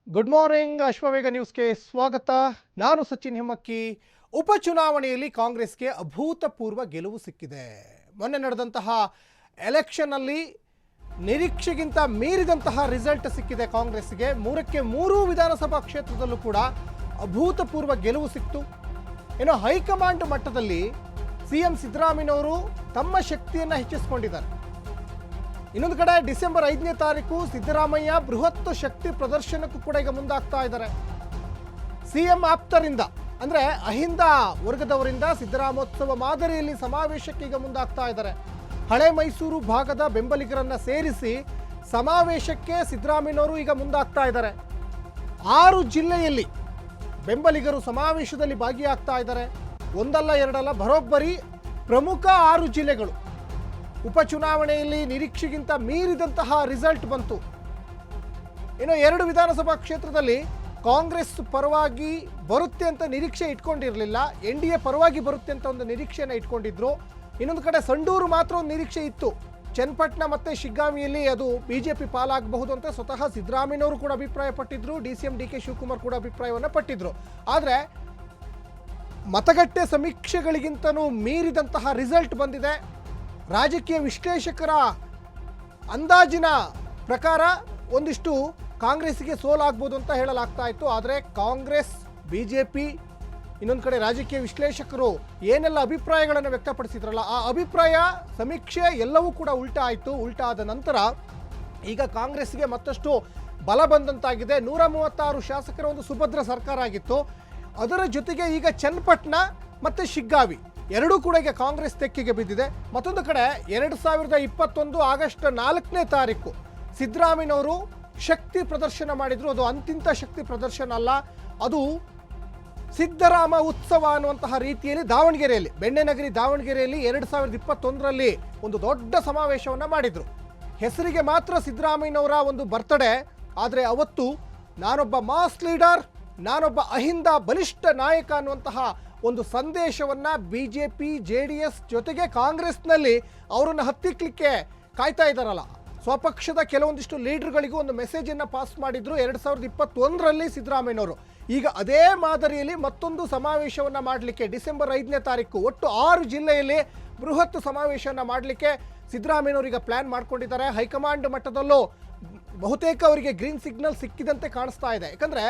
Good morning Ashwavega ನ್ಯೂಸ್ಗೆ ಸ್ವಾಗತ. ನಾನು ಸಚಿನ್ ಹೆಮ್ಮಕ್ಕಿ. ಉಪಚುನಾವಣೆಯಲ್ಲಿ ಕಾಂಗ್ರೆಸ್ಗೆ ಅಭೂತಪೂರ್ವ ಗೆಲುವು ಸಿಕ್ಕಿದೆ. ಮೊನ್ನೆ ನಡೆದಂತಹ ಎಲೆಕ್ಷನ್ನಲ್ಲಿ ನಿರೀಕ್ಷೆಗಿಂತ ಮೀರಿದಂತಹ ರಿಸಲ್ಟ್ ಸಿಕ್ಕಿದೆ ಕಾಂಗ್ರೆಸ್ಗೆ. 3ಕ್ಕೆ 3 ವಿಧಾನಸಭಾ ಕ್ಷೇತ್ರದಲ್ಲೂ ಕೂಡ ಅಭೂತಪೂರ್ವ ಗೆಲುವು ಸಿಕ್ತು. ಇನ್ನು ಹೈಕಮಾಂಡ್ ಮಟ್ಟದಲ್ಲಿ ಸಿಎಂ ಸಿದ್ದರಾಮಯ್ಯನವರು ತಮ್ಮ ಶಕ್ತಿಯನ್ನು ಹೆಚ್ಚಿಸಿಕೊಂಡಿದ್ದಾರೆ. ಇನ್ನೊಂದು ಕಡೆ ಡಿಸೆಂಬರ್ 5ನೇ ತಾರೀಕು ಸಿದ್ದರಾಮಯ್ಯ ಬೃಹತ್ ಶಕ್ತಿ ಪ್ರದರ್ಶನಕ್ಕೂ ಕೂಡ ಈಗ ಮುಂದಾಗ್ತಾ ಇದ್ದಾರೆ. ಸಿಎಂ ಆಪ್ತರಿಂದ ಅಂದರೆ ಅಹಿಂದ ವರ್ಗದವರಿಂದ ಸಿದ್ದರಾಮೋತ್ಸವ ಮಾದರಿಯಲ್ಲಿ ಸಮಾವೇಶಕ್ಕೆ ಈಗ ಮುಂದಾಗ್ತಾ ಇದ್ದಾರೆ. ಹಳೆ ಮೈಸೂರು ಭಾಗದ ಬೆಂಬಲಿಗರನ್ನ ಸೇರಿಸಿ ಸಮಾವೇಶಕ್ಕೆ ಸಿದ್ದರಾಮಯ್ಯನವರು ಈಗ ಮುಂದಾಗ್ತಾ ಇದ್ದಾರೆ. 6 ಜಿಲ್ಲೆಯಲ್ಲಿ ಬೆಂಬಲಿಗರು ಸಮಾವೇಶದಲ್ಲಿ ಭಾಗಿಯಾಗ್ತಾ ಇದ್ದಾರೆ. ಒಂದಲ್ಲ ಎರಡಲ್ಲ, ಬರೋಬ್ಬರಿ ಪ್ರಮುಖ 6 ಜಿಲ್ಲೆಗಳು. ಉಪಚುನಾವಣೆಯಲ್ಲಿ ನಿರೀಕ್ಷೆಗಿಂತ ಮೀರಿದಂತಹ ರಿಸಲ್ಟ್ ಬಂತು. ಇನ್ನು 2 ವಿಧಾನಸಭಾ ಕ್ಷೇತ್ರದಲ್ಲಿ ಕಾಂಗ್ರೆಸ್ ಪರವಾಗಿ ಬರುತ್ತೆ ಅಂತ ನಿರೀಕ್ಷೆ ಇಟ್ಕೊಂಡಿರಲಿಲ್ಲ. NDA ಪರವಾಗಿ ಬರುತ್ತೆ ಅಂತ ಒಂದು ನಿರೀಕ್ಷೆಯನ್ನು ಇಟ್ಕೊಂಡಿದ್ರು. ಇನ್ನೊಂದು ಕಡೆ ಸಂಡೂರು ಮಾತ್ರ ಒಂದು ನಿರೀಕ್ಷೆ ಇತ್ತು. ಚನ್ನಪಟ್ಟಣ ಮತ್ತು ಶಿಗ್ಗಾಂವಿಯಲ್ಲಿ ಅದು BJP ಪಾಲಾಗಬಹುದು ಅಂತ ಸ್ವತಃ ಸಿದ್ದರಾಮಯ್ಯನವರು ಕೂಡ ಅಭಿಪ್ರಾಯ ಪಟ್ಟಿದ್ರು. DCM DK ಶಿವಕುಮಾರ್ ಕೂಡ ಅಭಿಪ್ರಾಯವನ್ನು ಪಟ್ಟಿದ್ರು. ಆದರೆ ಮತಗಟ್ಟೆ ಸಮೀಕ್ಷೆಗಳಿಗಿಂತನೂ ಮೀರಿದಂತಹ ರಿಸಲ್ಟ್ ಬಂದಿದೆ. ರಾಜಕೀಯ ವಿಶ್ಲೇಷಕರ ಅಂದಾಜಿನ ಪ್ರಕಾರ ಒಂದಿಷ್ಟು ಕಾಂಗ್ರೆಸ್ಗೆ ಸೋಲಾಗ್ಬೋದು ಅಂತ ಹೇಳಲಾಗ್ತಾ ಇತ್ತು. ಆದರೆ ಕಾಂಗ್ರೆಸ್, BJP, ಇನ್ನೊಂದು ಕಡೆ ರಾಜಕೀಯ ವಿಶ್ಲೇಷಕರು ಏನೆಲ್ಲ ಅಭಿಪ್ರಾಯಗಳನ್ನು ವ್ಯಕ್ತಪಡಿಸಿದ್ರಲ್ಲ, ಆ ಅಭಿಪ್ರಾಯ ಸಮೀಕ್ಷೆ ಎಲ್ಲವೂ ಕೂಡ ಉಲ್ಟಾ ಆಯಿತು. ಉಲ್ಟಾ ಆದ ನಂತರ ಈಗ ಕಾಂಗ್ರೆಸ್ಗೆ ಮತ್ತಷ್ಟು ಬಲ ಬಂದಂತಾಗಿದೆ. 136 ಶಾಸಕರ ಒಂದು ಸುಭದ್ರ ಸರ್ಕಾರ ಆಗಿತ್ತು. ಅದರ ಜೊತೆಗೆ ಈಗ ಚನ್ನಪಟ್ಟಣ ಮತ್ತು ಶಿಗ್ಗಾವಿ ಎರಡೂ ಕೂಡ ಈಗ ಕಾಂಗ್ರೆಸ್ ತೆಕ್ಕೆಗೆ ಬಿದ್ದಿದೆ. ಮತ್ತೊಂದು ಕಡೆ 2021 ಆಗಸ್ಟ್ 4ನೇ ತಾರೀಕು ಸಿದ್ದರಾಮಯ್ಯನವರು ಶಕ್ತಿ ಪ್ರದರ್ಶನ ಮಾಡಿದ್ರು. ಅದು ಅಂತಿಂತ ಶಕ್ತಿ ಪ್ರದರ್ಶನ ಅಲ್ಲ, ಅದು ಸಿದ್ದರಾಮ ಉತ್ಸವ ಅನ್ನುವಂತಹ ರೀತಿಯಲ್ಲಿ ದಾವಣಗೆರೆಯಲ್ಲಿ, ಬೆಣ್ಣೆನಗರಿ ದಾವಣಗೆರೆಯಲ್ಲಿ 2021ರಲ್ಲಿ ಒಂದು ದೊಡ್ಡ ಸಮಾವೇಶವನ್ನು ಮಾಡಿದ್ರು. ಹೆಸರಿಗೆ ಮಾತ್ರ ಸಿದ್ದರಾಮಯ್ಯನವರ ಒಂದು ಬರ್ತ್ಡೇ, ಆದರೆ ಅವತ್ತು ನಾನೊಬ್ಬ ಮಾಸ್ ಲೀಡರ್, ನಾನೊಬ್ಬ ಅಹಿಂದ ಬಲಿಷ್ಠ ನಾಯಕ ಅನ್ನುವಂತಹ ಒಂದು ಸಂದೇಶವನ್ನು BJP JDS ಜೊತೆಗೆ ಕಾಂಗ್ರೆಸ್ನಲ್ಲಿ ಅವರನ್ನು ಹತ್ತಿಕ್ಕಲಿಕ್ಕೆ ಕಾಯ್ತಾ ಇದ್ದಾರಲ್ಲ, ಸ್ವಪಕ್ಷದ ಕೆಲವೊಂದಿಷ್ಟು ಲೀಡರ್ಗಳಿಗೂ ಒಂದು ಮೆಸೇಜನ್ನು ಪಾಸ್ ಮಾಡಿದ್ರು 2021ರಲ್ಲಿ ಸಿದ್ದರಾಮಯ್ಯನವರು. ಈಗ ಅದೇ ಮಾದರಿಯಲ್ಲಿ ಮತ್ತೊಂದು ಸಮಾವೇಶವನ್ನು ಮಾಡಲಿಕ್ಕೆ ಡಿಸೆಂಬರ್ 5ನೇ ತಾರೀಕು ಒಟ್ಟು 6 ಜಿಲ್ಲೆಯಲ್ಲಿ ಬೃಹತ್ ಸಮಾವೇಶವನ್ನು ಮಾಡಲಿಕ್ಕೆ ಸಿದ್ದರಾಮಯ್ಯನವರು ಈಗ ಪ್ಲ್ಯಾನ್ ಮಾಡ್ಕೊಂಡಿದ್ದಾರೆ. ಹೈಕಮಾಂಡ್ ಮಟ್ಟದಲ್ಲೂ ಬಹುತೇಕ ಅವರಿಗೆ ಗ್ರೀನ್ ಸಿಗ್ನಲ್ ಸಿಕ್ಕಿದಂತೆ ಕಾಣಿಸ್ತಾ ಇದೆ. ಯಾಕಂದರೆ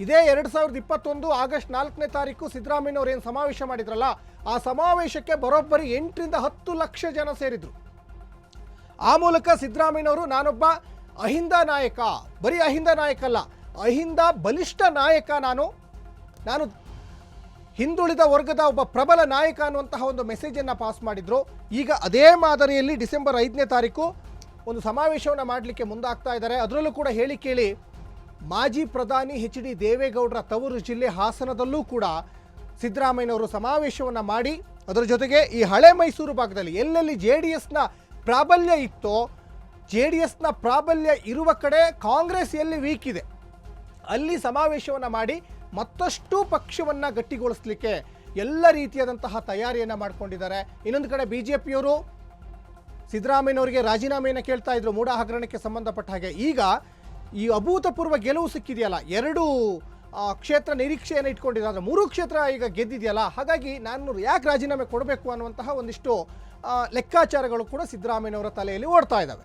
ಇದೇ 2021 ಆಗಸ್ಟ್ 4ನೇ ತಾರೀಕು ಸಿದ್ದರಾಮಯ್ಯನವರು ಏನು ಸಮಾವೇಶ ಮಾಡಿದ್ರಲ್ಲ, ಆ ಸಮಾವೇಶಕ್ಕೆ ಬರೋಬ್ಬರಿ 8ರಿಂದ 10 ಲಕ್ಷ ಜನ ಸೇರಿದ್ರು. ಆ ಮೂಲಕ ಸಿದ್ದರಾಮಯ್ಯನವರು ನಾನೊಬ್ಬ ಅಹಿಂದ ನಾಯಕ, ಬರೀ ಅಹಿಂದ ನಾಯಕ ಅಲ್ಲ, ಅಹಿಂದ ಬಲಿಷ್ಠ ನಾಯಕ, ನಾನು ಹಿಂದುಳಿದ ವರ್ಗದ ಒಬ್ಬ ಪ್ರಬಲ ನಾಯಕ ಅನ್ನುವಂತಹ ಒಂದು ಮೆಸೇಜನ್ನು ಪಾಸ್ ಮಾಡಿದ್ರು. ಈಗ ಅದೇ ಮಾದರಿಯಲ್ಲಿ ಡಿಸೆಂಬರ್ 5ನೇ ತಾರೀಕು ಒಂದು ಸಮಾವೇಶವನ್ನು ಮಾಡಲಿಕ್ಕೆ ಮುಂದಾಗ್ತಾ ಇದ್ದಾರೆ. ಅದರಲ್ಲೂ ಕೂಡ ಹೇಳಿ ಕೇಳಿ ಮಾಜಿ ಪ್ರಧಾನಿ HD ದೇವೇಗೌಡರ ತವರು ಜಿಲ್ಲೆ ಹಾಸನದಲ್ಲೂ ಕೂಡ ಸಿದ್ದರಾಮಯ್ಯನವರು ಸಮಾವೇಶವನ್ನು ಮಾಡಿ, ಅದರ ಜೊತೆಗೆ ಈ ಹಳೆ ಮೈಸೂರು ಭಾಗದಲ್ಲಿ ಎಲ್ಲೆಲ್ಲಿ JDSನ ಪ್ರಾಬಲ್ಯ ಇತ್ತೋ, JDSನ ಪ್ರಾಬಲ್ಯ ಇರುವ ಕಡೆ ಕಾಂಗ್ರೆಸ್ ಎಲ್ಲಿ ವೀಕ್ ಇದೆ ಅಲ್ಲಿ ಸಮಾವೇಶವನ್ನು ಮಾಡಿ ಮತ್ತಷ್ಟು ಪಕ್ಷವನ್ನು ಗಟ್ಟಿಗೊಳಿಸಲಿಕ್ಕೆ ಎಲ್ಲ ರೀತಿಯಾದಂತಹ ತಯಾರಿಯನ್ನು ಮಾಡಿಕೊಂಡಿದ್ದಾರೆ. ಇನ್ನೊಂದು ಕಡೆ BJPಯವರು ಸಿದ್ದರಾಮಯ್ಯನವರಿಗೆ ರಾಜೀನಾಮೆಯನ್ನು ಕೇಳ್ತಾ ಇದ್ರು ಮೂಡ ಹಗರಣಕ್ಕೆ ಸಂಬಂಧಪಟ್ಟ ಹಾಗೆ. ಈಗ ಈ ಅಭೂತಪೂರ್ವ ಗೆಲುವು ಸಿಕ್ಕಿದೆಯಲ್ಲ, 2 ಕ್ಷೇತ್ರ ನಿರೀಕ್ಷೆಯನ್ನು ಇಟ್ಕೊಂಡಿದ್ದಾರೆ, 3 ಕ್ಷೇತ್ರ ಈಗ ಗೆದ್ದಿದೆಯಲ್ಲ, ಹಾಗಾಗಿ ನಾನು ಯಾಕೆ ರಾಜೀನಾಮೆ ಕೊಡಬೇಕು ಅನ್ನುವಂತಹ ಒಂದಿಷ್ಟು ಲೆಕ್ಕಾಚಾರಗಳು ಕೂಡ ಸಿದ್ದರಾಮಯ್ಯನವರ ತಲೆಯಲ್ಲಿ ಓಡ್ತಾ ಇದ್ದಾವೆ.